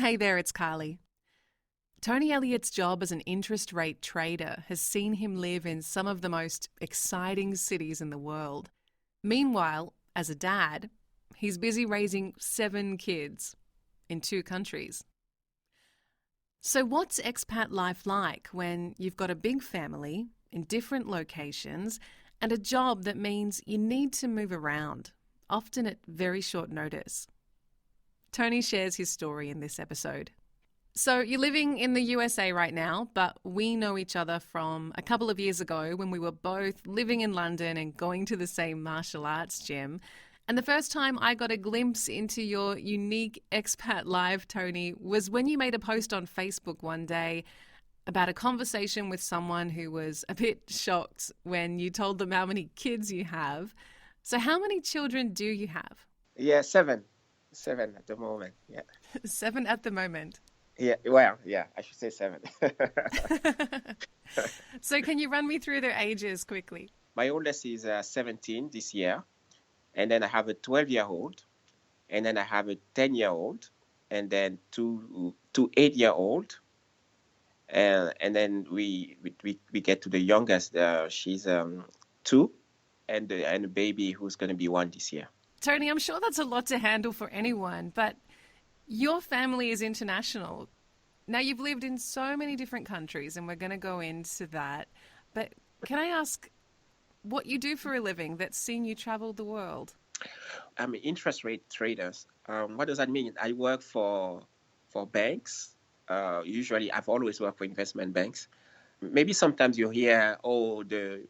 Hey there, it's Carly. Tony Elliott's job as an interest rate trader has seen him live in some of the most exciting cities in the world. Meanwhile, as a dad, he's busy raising 7 kids in 2 countries. So what's expat life like when you've got a big family in different locations and a job that means you need to move around, often at very short notice? Tony shares his story in this episode. So you're living in the USA right now, but we know each other from a couple of years ago when we were both living in London and going to the same martial arts gym. And the first time I got a glimpse into your unique expat life, Tony, was when you made a post on Facebook one day about a conversation with someone who was a bit shocked when you told them how many kids you have. So how many children do you have? Yeah, 7. 7 at the moment, yeah. 7 at the moment. Yeah, well, yeah, I should say 7. So can you run me through their ages quickly? My oldest is 17 this year, and then I have a 12-year-old, and then I have a 10-year-old, and then two 8-year-old, and then we get to the youngest. She's 2, and a baby who's going to be 1 this year. Tony, I'm sure that's a lot to handle for anyone, but your family is international. Now, you've lived in so many different countries, and we're going to go into that. But can I ask what you do for a living that's seen you travel the world? I'm an interest rate trader. What does that mean? I work for banks. Usually, I've always worked for investment banks. Maybe sometimes you hear, the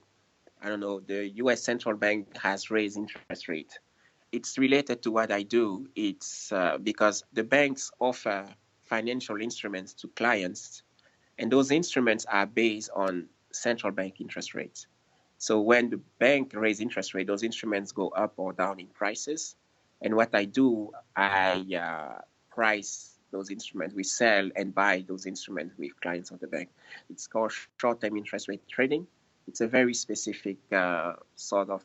U.S. Central Bank has raised interest rate. It's related to what I do. It's because the banks offer financial instruments to clients, and those instruments are based on central bank interest rates. So when the bank raises interest rate, those instruments go up or down in prices. And what I do, I price those instruments. We sell and buy those instruments with clients of the bank. It's called short-term interest rate trading. It's a very specific sort of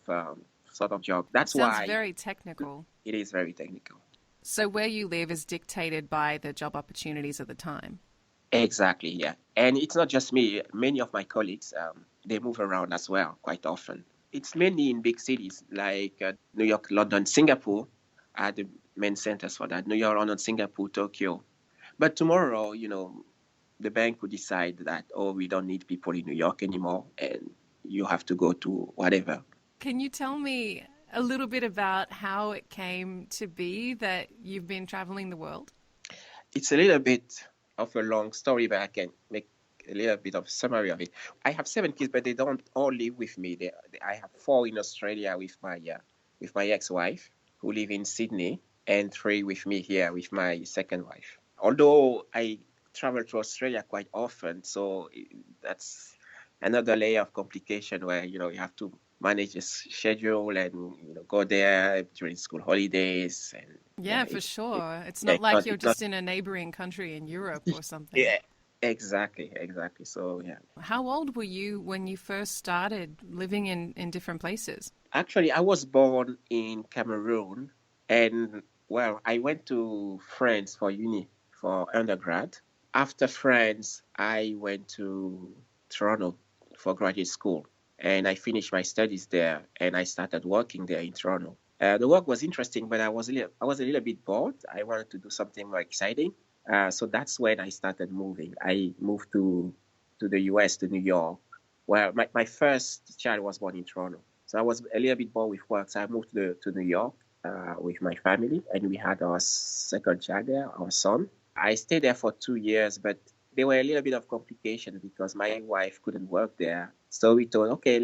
job. That's Sounds why very technical. it is very technical. So where you live is dictated by the job opportunities at the time. Exactly, yeah. And it's not just me. Many of my colleagues, they move around as well quite often. It's mainly in big cities like New York, London, Singapore are the main centers for that. New York, London, Singapore, Tokyo. But tomorrow, the bank could decide that, we don't need people in New York anymore, and you have to go to whatever. Can you tell me a little bit about how it came to be that you've been traveling the world? It's a little bit of a long story, but I can make a little bit of summary of it. I have 7 kids, but they don't all live with me. I have 4 in Australia with my ex-wife, who live in Sydney, and 3 with me here with my second wife. Although I travel to Australia quite often, so that's another layer of complication where you have to manage a schedule and go there during school holidays. And yeah, for sure. It's not like you're just in a neighboring country in Europe or something. Yeah, exactly. So yeah. How old were you when you first started living in different places? Actually, I was born in Cameroon, and I went to France for uni, for undergrad. After France, I went to Toronto for graduate school. And I finished my studies there, and I started working there in Toronto. The work was interesting, but I was a little bit bored. I wanted to do something more exciting. So that's when I started moving. I moved to the US, to New York, where my first child was born in Toronto. So I was a little bit bored with work. So I moved to New York with my family, and we had our second child there, our son. I stayed there for 2 years, but there were a little bit of complication because my wife couldn't work there. So we thought, okay,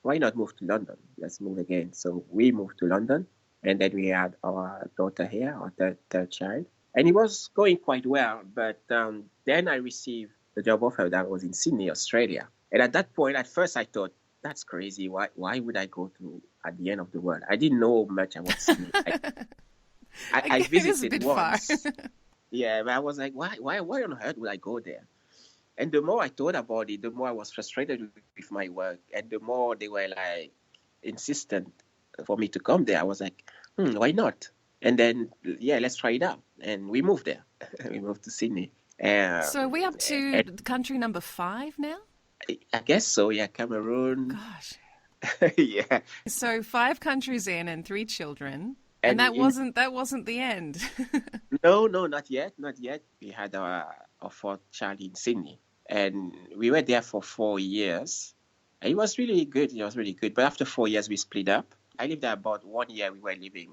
why not move to London? Let's move again. So we moved to London, and then we had our daughter here, our third child. And it was going quite well, but then I received the job offer that was in Sydney, Australia. And at that point, at first I thought, that's crazy. Why would I go to at the end of the world? I didn't know much about Sydney. I visited once. Yeah, but I was like, why on earth would I go there? And the more I thought about it, the more I was frustrated with my work, and the more they were like insistent for me to come there. I was like, why not? And then, let's try it out. And we moved there. We moved to Sydney. Um, So are we up to and country number 5 now? I guess so. Yeah, Cameroon. Gosh. Yeah, So 5 countries in and 3 children. And and in that wasn't the end. no, no, not yet, not yet. We had our fourth child in Sydney, and we were there for 4 years. It was really good. It was really good. But after 4 years, we split up. I lived there about 1 year. We were living.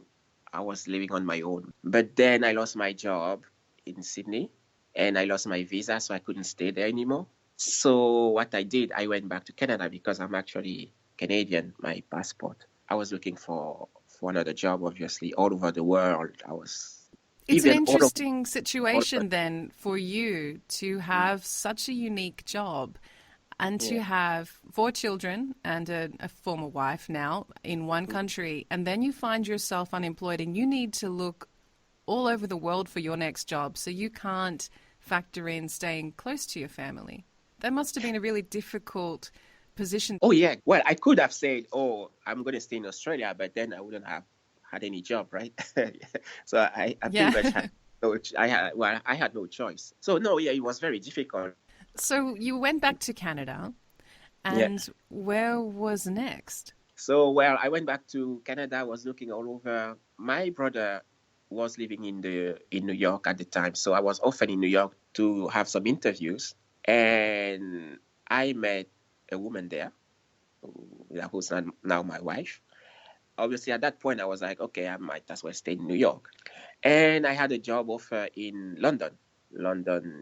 I was living on my own. But then I lost my job in Sydney, and I lost my visa, so I couldn't stay there anymore. So what I did, I went back to Canada because I'm actually Canadian. My passport. I was looking for another job, obviously, all over the world. I was It's an even interesting all over. situation then for you to have such a unique job and to Yeah. have 4 children and a former wife now in one country, and then you find yourself unemployed and you need to look all over the world for your next job, so you can't factor in staying close to your family. That must have been a really difficult position. Oh yeah. Well, I could have said, "Oh, I'm going to stay in Australia," but then I wouldn't have had any job, right? So I pretty Yeah. much had I had no choice. So no, yeah, it was very difficult. So you went back to Canada, Yeah. and where was next? So well, I went back to Canada. Was looking all over. My brother was living in New York at the time, so I was often in New York to have some interviews, and I met a woman there who's now my wife. Obviously, at that point, I was like, okay, I might as well stay in New York. And I had a job offer in London,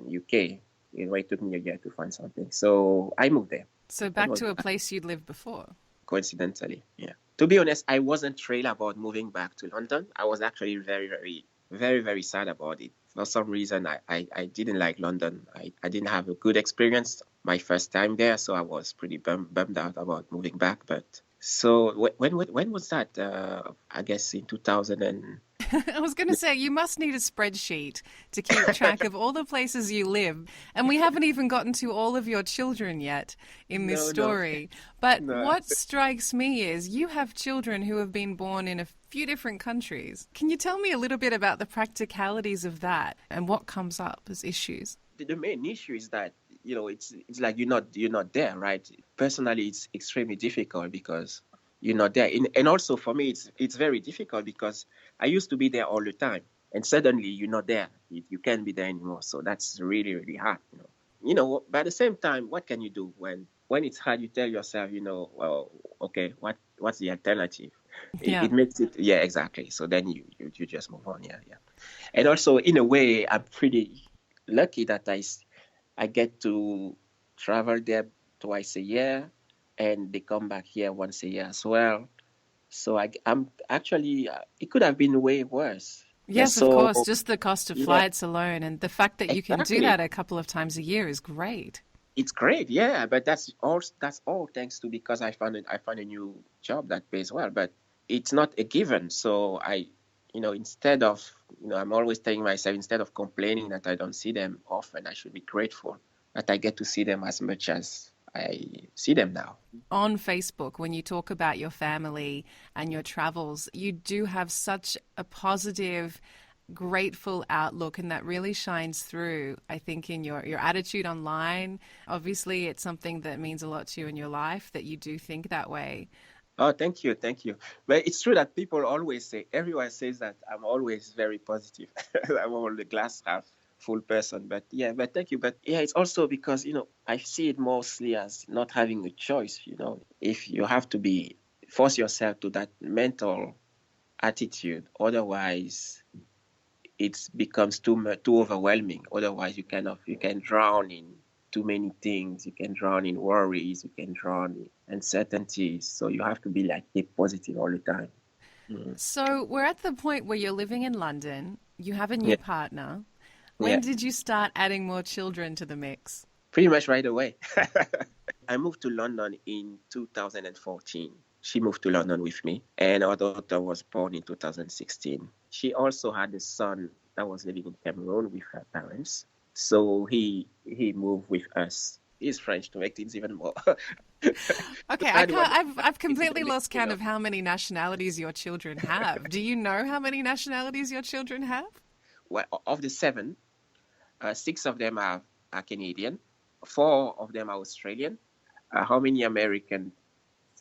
UK. It took me a year to find something. So I moved there. So That back was to a place you'd lived before. coincidentally, yeah. To be honest, I wasn't thrilled about moving back to London. I was actually very, very, very, very sad about it. For some reason, I didn't like London. I didn't have a good experience my first time there, so I was pretty bummed out about moving back. But so when was that? I guess in 2000 and I was going to say, you must need a spreadsheet to keep track of all the places you live. And we haven't even gotten to all of your children yet in this no, no, story. But no. what strikes me is you have children who have been born in a few different countries. Can you tell me a little bit about the practicalities of that and what comes up as issues? The main issue is that it's like you're not there, right? Personally, it's extremely difficult because you're not there, and also for me, it's very difficult because I used to be there all the time, and suddenly you're not there. You can't be there anymore. So that's really really hard. But at the same time, what can you do when it's hard? You tell yourself, well, okay, what's the alternative? Yeah. It makes it, yeah, exactly. So then you just move on, yeah, yeah. And also, in a way, I'm pretty lucky that I get to travel there twice a year, and they come back here once a year as well. So I'm actually, it could have been way worse. And Yes, of so, course. Just the cost of yeah, flights alone and the fact that you can do exactly. that a couple of times a year is great. It's great, yeah, but that's all thanks to because I found a new job that pays well, but it's not a given. So instead of I'm always telling myself instead of complaining that I don't see them often, I should be grateful that I get to see them as much as I see them now. On Facebook, when you talk about your family and your travels, you do have such a positive, grateful outlook, and that really shines through, I think, in your attitude online. Obviously, it's something that means a lot to you in your life that you do think that way. Oh, thank you, thank you. But it's true that people always say, everyone says that I'm always very positive. I'm all the glass half full person. But yeah, but thank you. But yeah, it's also because, I see it mostly as not having a choice. If you have to force yourself to that mental attitude, otherwise it becomes too overwhelming. Otherwise, you can drown in too many things. You can drown in worries. You can drown in uncertainties. So you have to be like keep positive all the time. Mm. So we're at the point where you're living in London, you have a new Yeah, partner. When yeah. did you start adding more children to the mix? Pretty much right away. I moved to London in 2014. She moved to London with me, and our daughter was born in 2016. She also had a son that was living in Cameroon with her parents. So he moved with us. He's French to make things even more. Okay, I Anyone, can't. I've it's completely even, lost count of how many nationalities your children have. Do you know how many nationalities your children have? well, of the seven. Six of them are Canadian. Four of them are Australian. How many American?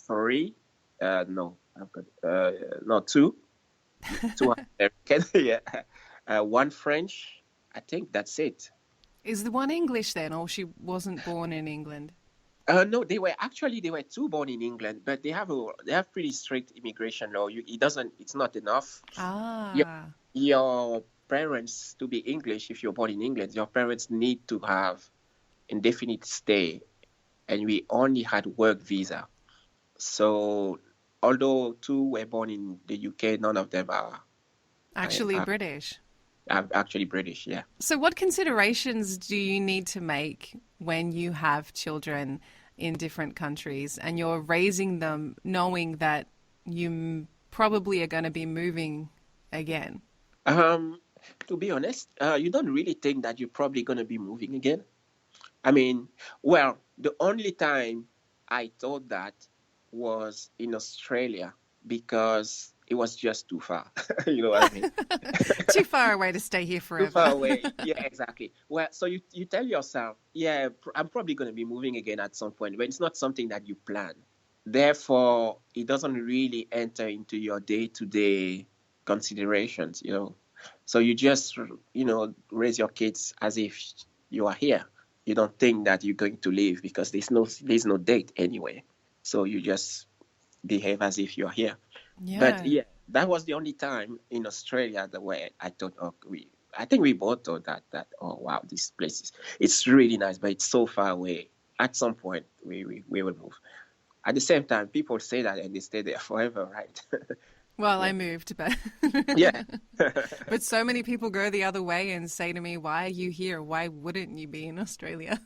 Three? No, I've got no two. Two are American. Yeah. One French. I think that's it. Is the one English then, or she wasn't born in England? No, they were two born in England, but they have pretty strict immigration law. It's not enough. Your Ah, your parents to be English. If you're born in England, your parents need to have indefinite stay, and we only had work visa. So although two were born in the UK, none of them are, actually are, British. are actually British. Yeah. So, what considerations do you need to make when you have children in different countries and you're raising them knowing that probably are going to be moving again? Um, to be honest, you don't really think that you're probably gonna be moving again. I mean, well, the only time I thought that was in Australia because it was just too far. You know what I mean? Too far away to stay here Too far forever. away. Yeah, exactly. Well, so you tell yourself, yeah, I'm probably going to be moving again at some point, but it's not something that you plan. Therefore, it doesn't really enter into your day-to-day considerations, you know. So you just, raise your kids as if you are here. You don't think that you're going to leave because there's no date anyway. So you just behave as if you're here. But Yeah. yeah, that was the only time in Australia that where I thought, I think we both thought that, oh wow, this place it's really nice, but it's so far away. At some point, we will move. At the same time, people say that and they stay there forever, right? Well, I Yeah, moved, but yeah. but so many people go the other way and say to me, "Why are you here? Why wouldn't you be in Australia?"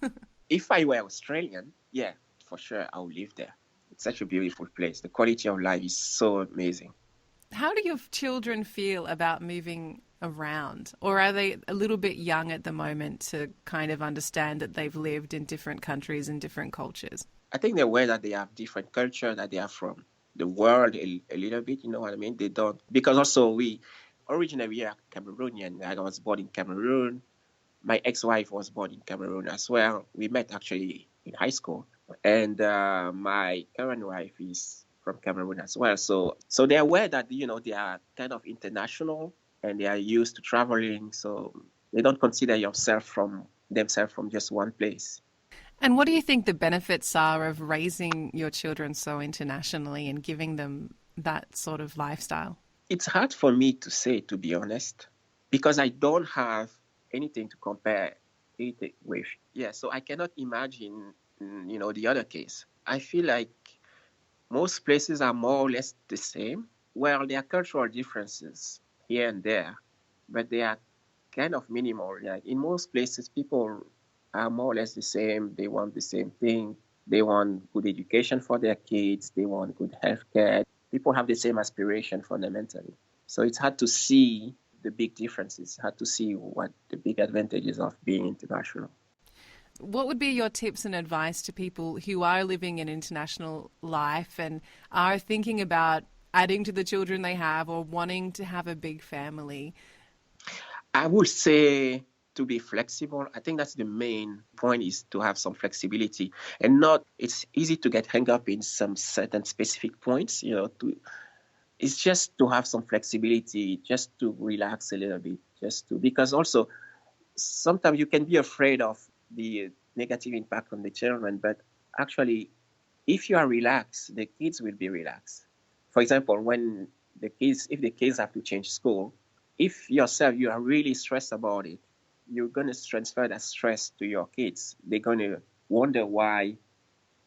If I were Australian, yeah, for sure, I would live there. It's such a beautiful place. The quality of life is so amazing. How do your children feel about moving around? Or are they a little bit young at the moment to kind of understand that they've lived in different countries and different cultures? I think the way that they have different culture, that they are from the world a little bit, you know what I mean? They don't, because also we originally we are Cameroonian. I was born in Cameroon. My ex-wife was born in Cameroon as well. We met actually in high school, and my current wife is from Cameroon as well. So they're aware that they are kind of international and they are used to traveling. So they don't consider themselves from just one place. And what do you think the benefits are of raising your children so internationally and giving them that sort of lifestyle? It's hard for me to say, to be honest, because I don't have anything to compare it with. Yeah, so I cannot imagine, the other case. I feel like most places are more or less the same. Well, there are cultural differences here and there, but they are kind of minimal. Like in most places, people are more or less the same. They want the same thing. They want good education for their kids. They want good healthcare. People have the same aspiration fundamentally. So it's hard to see the big differences. Hard to see what the big advantages of being international. What would be your tips and advice to people who are living an international life and are thinking about adding to the children they have or wanting to have a big family? I would say to be flexible. I think that's the main point is to have some flexibility and not, it's easy to get hung up in some certain specific points, it's just to have some flexibility, just to relax a little bit, because also sometimes you can be afraid of the negative impact on the children, but actually, if you are relaxed, the kids will be relaxed. For example, if the kids have to change school, if yourself you are really stressed about it, you're going to transfer that stress to your kids. They're going to wonder why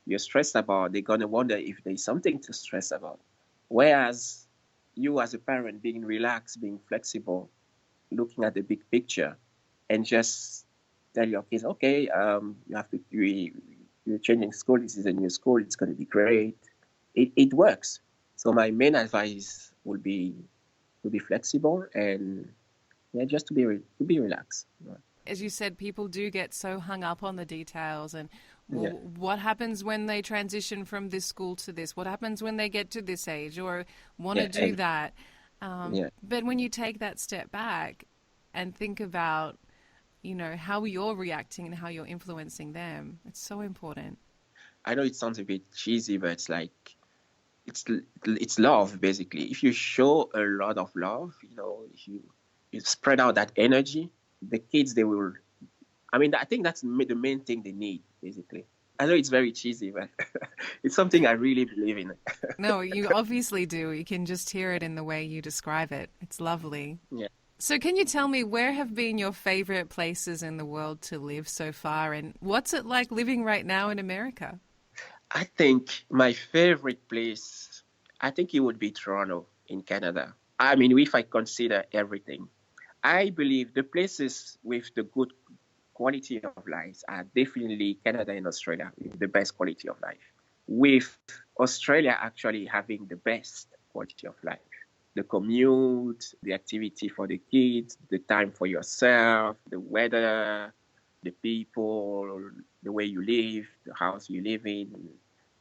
you're stressed about. They're going to wonder if there's something to stress about. Whereas you, as a parent, being relaxed, being flexible, looking at the big picture, and just tell your kids, okay, you're changing school. This is a new school. It's going to be great. It works. So my main advice would be to be flexible and yeah, just to be relaxed. As you said, people do get so hung up on the details and, well, Yeah, what happens when they transition from this school to this? What happens when they get to this age or want to yeah, do that? yeah, But when you take that step back and think about how you're reacting and how you're influencing them. It's so important. I know it sounds a bit cheesy, but it's like it's it's love basically. If you show a lot of love, if you spread out that energy, the kids they will. I mean, I think that's the main thing they need basically. I know it's very cheesy, but it's something I really believe in. No, you obviously do. You can just hear it in the way you describe it. It's lovely. Yeah. So, can you tell me where have been your favorite places in the world to live so far, and what's it like living right now in America? I think my favorite place, I think it would be Toronto in Canada. I mean, if I consider everything, I believe the places with the good quality of life are definitely Canada and Australia with the best quality of life. With Australia actually having the best quality of life. The commute, the activity for the kids, the time for yourself, the weather, the people, the way you live, the house you live in,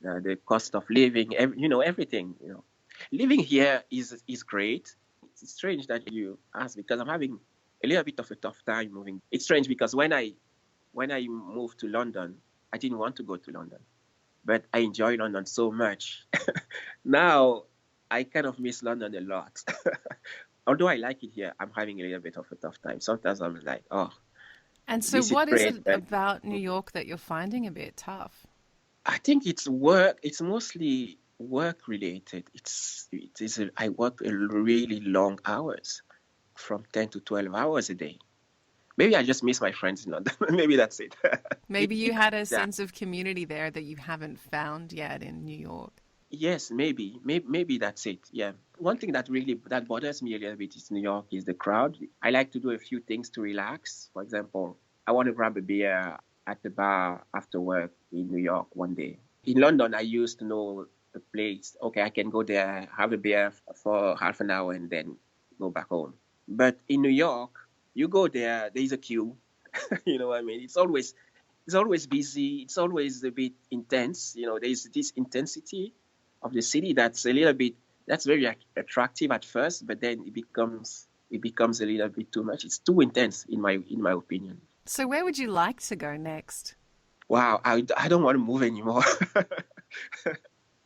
the cost of living, everything. Living here is great. It's strange that you ask because I'm having a little bit of a tough time moving. It's strange because when I moved to London, I didn't want to go to London, but I enjoy London so much. Now I kind of miss London a lot. Although I like it here, I'm having a little bit of a tough time. Sometimes I'm like, oh, And so, this is what is great, it but about New York that you're finding a bit tough? I think it's work. It's mostly work related. I work a really long hours, from 10 to 12 hours a day. Maybe I just miss my friends in London. Maybe that's it. Maybe you had a Yeah. sense of community there that you haven't found yet in New York. Yes, maybe that's it. Yeah. One thing that bothers me a little bit is New York is the crowd. I like to do a few things to relax. For example, I want to grab a beer at the bar after work in New York one day. In London, I used to know the place. Okay, I can go there, have a beer for half an hour, and then go back home. But in New York, you go there is a queue. You know what I mean? It's always busy. It's always a bit intense. There's this intensity of the city that's very attractive at first, but then it becomes a little bit too much. It's too intense in my opinion. So, where would you like to go next? Wow, I don't want to move anymore.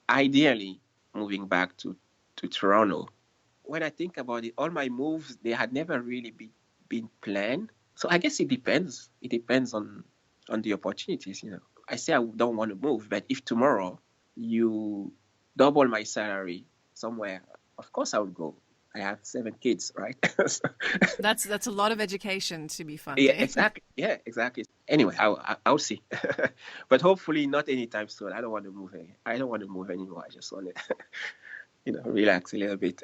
Ideally, moving back to Toronto. When I think about it, all my moves they had never really been planned. So I guess it depends. It depends on the opportunities. I say I don't want to move, but if tomorrow you double my salary somewhere, of course I would go. I have 7 kids, right? So, That's a lot of education to be yeah, funding. exactly. Yeah, exactly. Anyway, I'll see, but hopefully not anytime soon. I don't want to move. I don't want to move anymore. I just want to, relax a little bit.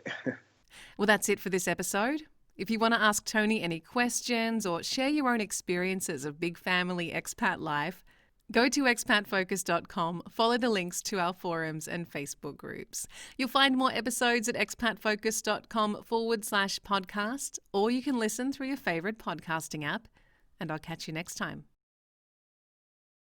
Well, that's it for this episode. If you want to ask Tony any questions or share your own experiences of big family expat life, go to expatfocus.com, follow the links to our forums and Facebook groups. You'll find more episodes at expatfocus.com/podcast, or you can listen through your favourite podcasting app. And I'll catch you next time.